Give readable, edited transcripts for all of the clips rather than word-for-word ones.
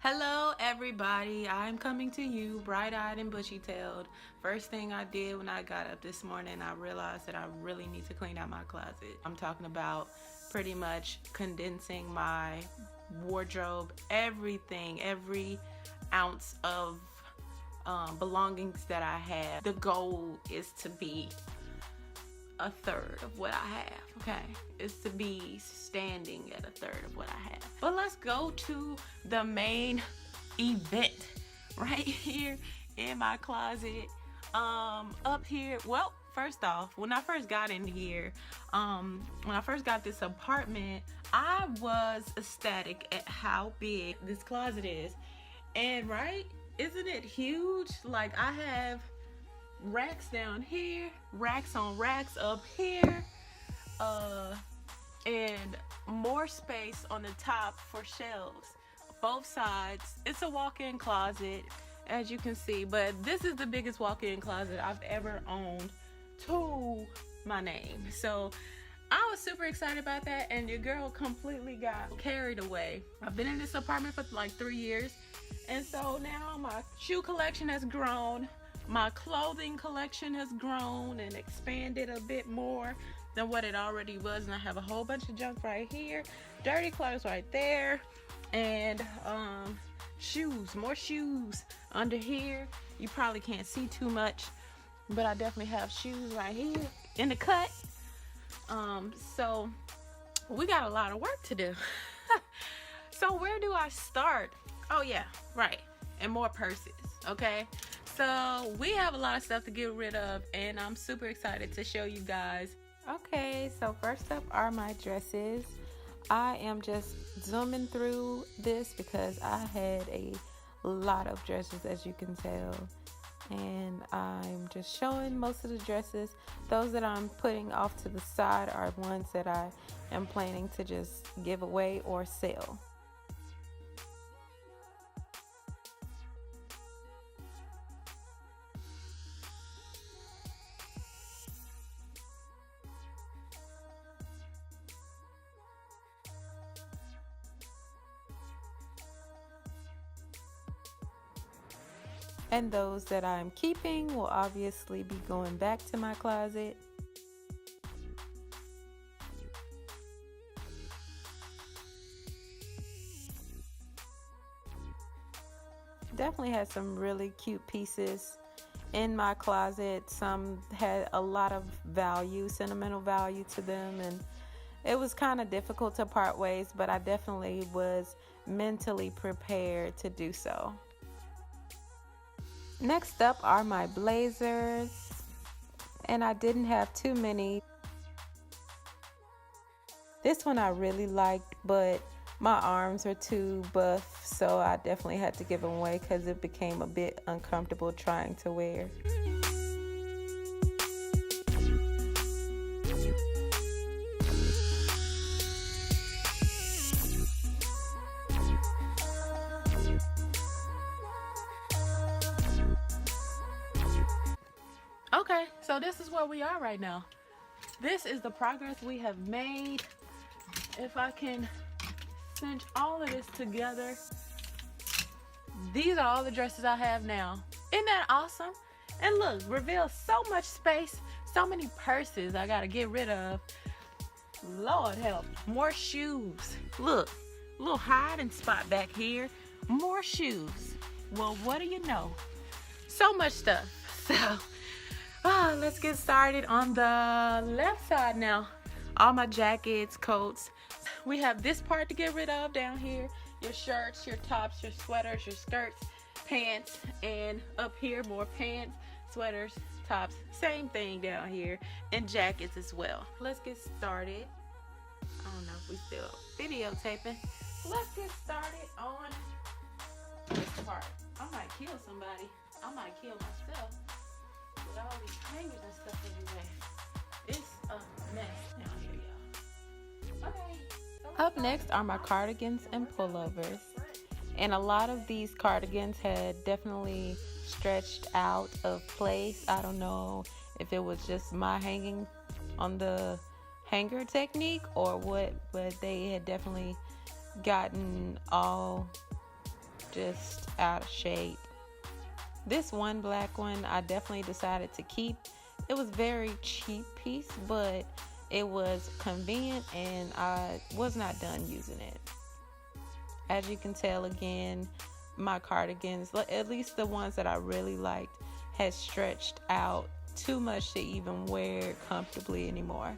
Hello everybody, I'm coming to you bright-eyed and bushy-tailed. First thing I did when I got up this morning, I realized that I really need to clean out my closet. I'm talking about pretty much condensing my wardrobe, everything, every ounce of belongings that I have. The goal is to be a third of what I have, okay? Is to be standing at a third of what I have. But let's go to the main event right here in my closet. Up here, well, first off, when I first got in here, when I first got this apartment, I was ecstatic at how big this closet is. And right, isn't it huge? Like, I have racks down here, racks on racks up here, and more space on the top for shelves, both sides. It's a walk-in closet, as you can see, but this is the biggest walk-in closet I've ever owned to my name. So I was super excited about that, and your girl completely got carried away. I've been in this apartment for like 3 years, and so now my shoe collection has grown. My clothing collection has grown and expanded a bit more than what it already was, and I have a whole bunch of junk right here, dirty clothes right there, and shoes, more shoes under here. You probably can't see too much, but I definitely have shoes right here in the cut. So we got a lot of work to do. So where do I start? Oh yeah, right, and more purses, okay? So we have a lot of stuff to get rid of, and I'm super excited to show you guys. Okay, so first up are my dresses. I am just zooming through this because I had a lot of dresses, as you can tell, and I'm just showing most of the dresses. Those that I'm putting off to the side are ones that I am planning to just give away or sell. And those that I'm keeping will obviously be going back to my closet. Definitely had some really cute pieces in my closet. Some had a lot of value, sentimental value to them, and it was kind of difficult to part ways, but I definitely was mentally prepared to do so. Next up are my blazers, and I didn't have too many. This one I really liked, but my arms are too buff, so I definitely had to give them away because it became a bit uncomfortable trying to wear. Okay, so this is where we are right now. This is the progress we have made. If I can cinch all of this together, these are all the dresses I have now. Isn't that awesome? And look, reveals so much space, so many purses I gotta get rid of. Lord help. More shoes. Look, little hiding spot back here. More shoes. Well, what do you know? So much stuff. So let's get started on the left side now. All my jackets, coats. We have this part to get rid of down here. Your shirts, your tops, your sweaters, your skirts, pants, and up here more pants, sweaters, tops. Same thing down here, and jackets as well. Let's get started. I don't know if we still videotaping. Let's get started on this part. I might kill somebody. I might kill myself. With all these hangers and stuff everywhere. It's a mess down here, y'all. Okay. Up next are my cardigans and pullovers. And a lot of these cardigans had definitely stretched out of place. I don't know if it was just my hanging on the hanger technique or what, but they had definitely gotten all just out of shape. This one black one I definitely decided to keep. It was a very cheap piece, but it was convenient and I was not done using it. As you can tell, again, my cardigans, at least the ones that I really liked, had stretched out too much to even wear comfortably anymore.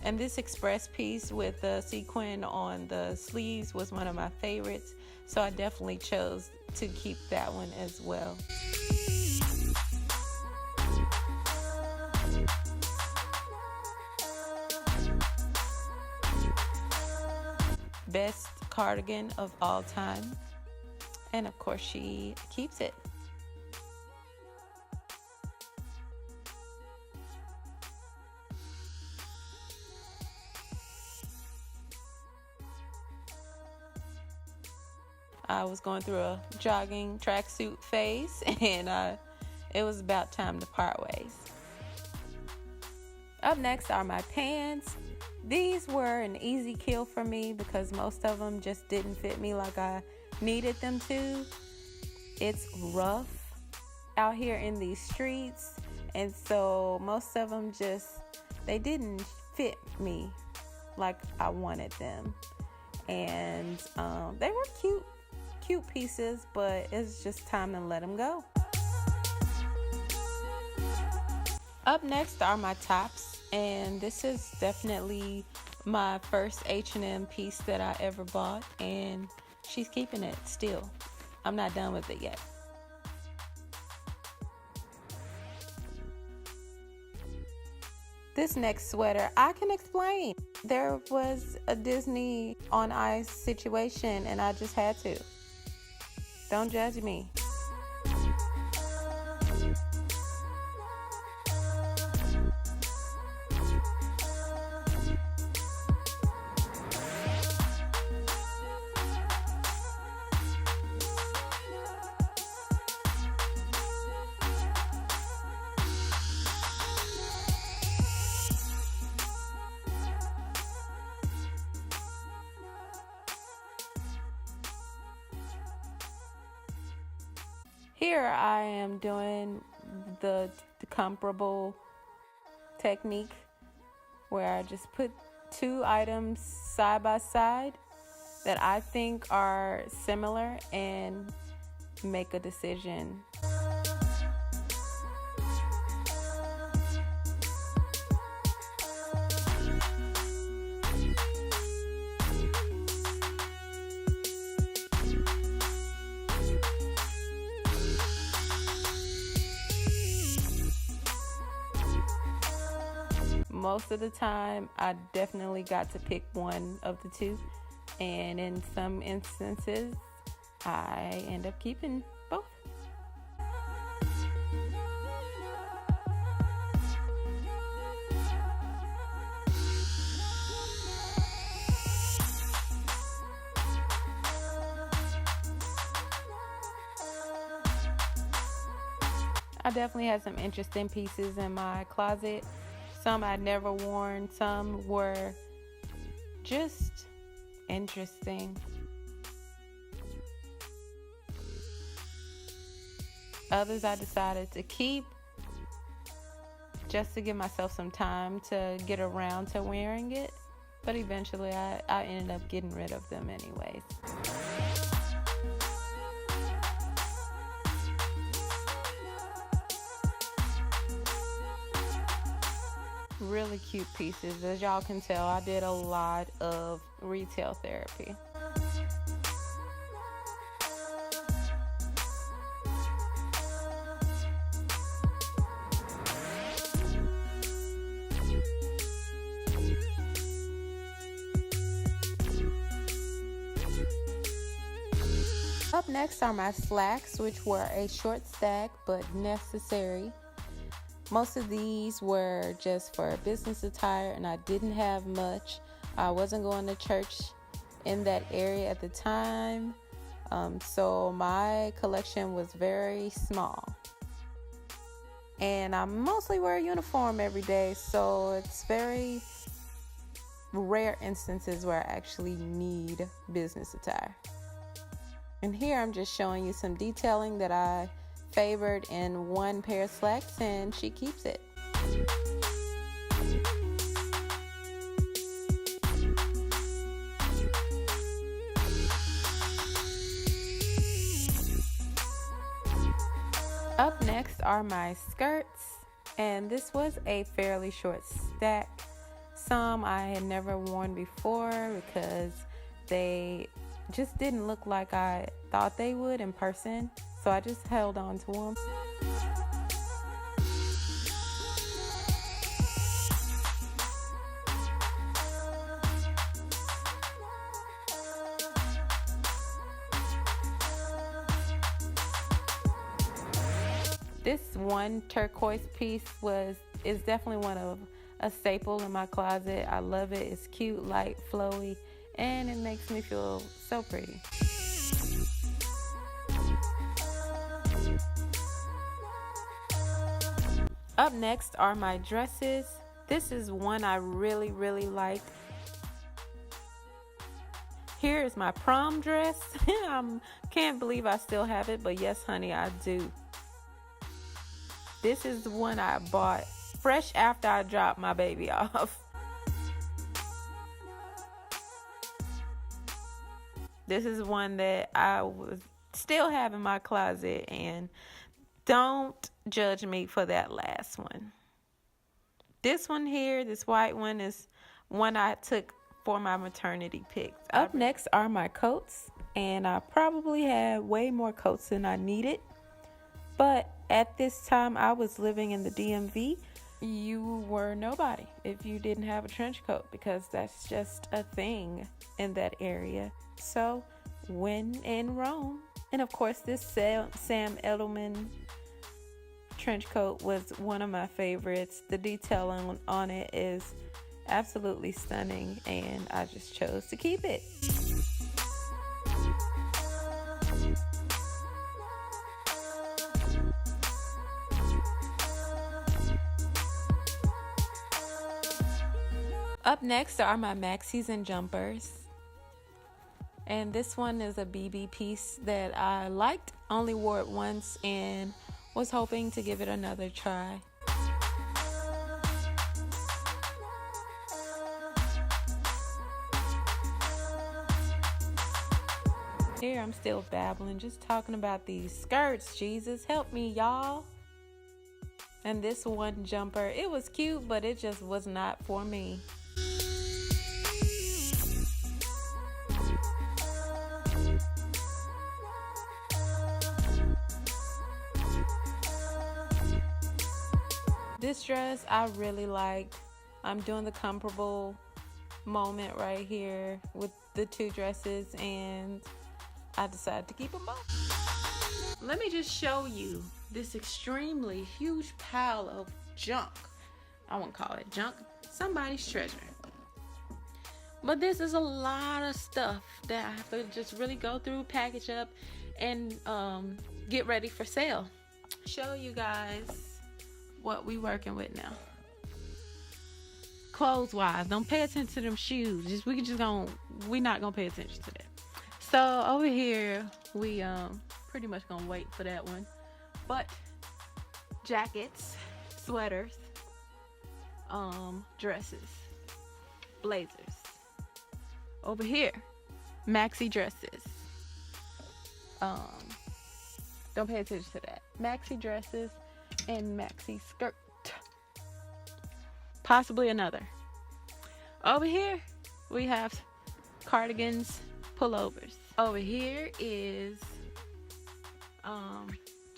And this express piece with the sequin on the sleeves was one of my favorites, so I definitely chose to keep that one as well. Best cardigan of all time, and of course she keeps it. I was going through a jogging tracksuit phase, and it was about time to part ways. Up next are my pants. These were an easy kill for me because most of them just didn't fit me like I needed them to. It's rough out here in these streets, and so most of them they didn't fit me like I wanted them. And they were cute pieces, but it's just time to let them go. Up next are my tops, and this is definitely my first H&M piece that I ever bought, and she's keeping it still. I'm not done with it yet. This next sweater, I can explain. There was a Disney on Ice situation, and I just had to. Don't judge me. Here I am doing the comparable technique where I just put two items side by side that I think are similar and make a decision. Most of the time, I definitely got to pick one of the two, and in some instances, I end up keeping both. I definitely had some interesting pieces in my closet. Some I'd never worn, some were just interesting. Others I decided to keep just to give myself some time to get around to wearing it. But eventually I ended up getting rid of them anyways. Really cute pieces. As y'all can tell, I did a lot of retail therapy. Up next are my slacks, which were a short stack but necessary. Most of these were just for business attire, and I didn't have much. I wasn't going to church in that area at the time, so my collection was very small. And I mostly wear a uniform every day, so it's very rare instances where I actually need business attire. And here I'm just showing you some detailing that I favored in one pair of slacks, and she keeps it. Up next are my skirts, and this was a fairly short stack. Some I had never worn before because they just didn't look like I thought they would in person, so I just held on to them. This one turquoise piece is definitely one of a staple in my closet. I love it. It's cute, light, flowy, and it makes me feel so pretty. Up next are my dresses. This is one I really liked. Here is my prom dress. I can't believe I still have it, but yes, honey, I do. This is the one I bought fresh after I dropped my baby off. This is one that I was still have in my closet, and don't judge me for that last one. This one here, this white one, is one I took for my maternity pics. Up next are my coats, and I probably had way more coats than I needed. But at this time, I was living in the DMV. You were nobody if you didn't have a trench coat, because that's just a thing in that area. So when in Rome. And of course, this Sam Edelman trench coat was one of my favorites. The detailing on it is absolutely stunning, and I just chose to keep it. Up next are my maxis and jumpers. And this one is a BB piece that I liked, only wore it once, and was hoping to give it another try. Here I'm still babbling, just talking about these skirts. Jesus, help me, y'all. And this one jumper, it was cute, but it just was not for me. This dress I really liked. I'm doing the comparable moment right here with the two dresses, and I decided to keep them both. Let me just show you this extremely huge pile of junk. I won't call it junk, somebody's treasure. But this is a lot of stuff that I have to just really go through, package up, and get ready for sale. Show you guys what we working with now. Clothes wise, don't pay attention to them shoes. We not gonna pay attention to that. So over here we pretty much gonna wait for that one. But jackets, sweaters, dresses, blazers. Over here, maxi dresses. Don't pay attention to that. Maxi dresses and maxi skirt. Possibly another. Over here, we have cardigans, pullovers. Over here is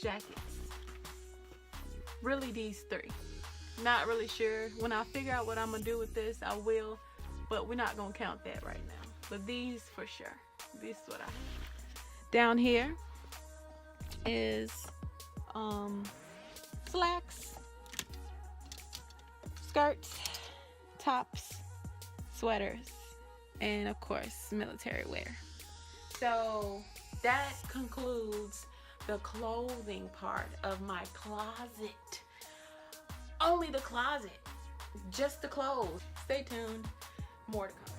jackets. Really these three. Not really sure. When I figure out what I'm gonna do with this, I will, but we're not gonna count that right now. But these for sure. This is what I have. Down here is slacks, skirts, tops, sweaters, and of course military wear. So that concludes the clothing part of my closet. Only the closet, just the clothes. Stay tuned, more to come.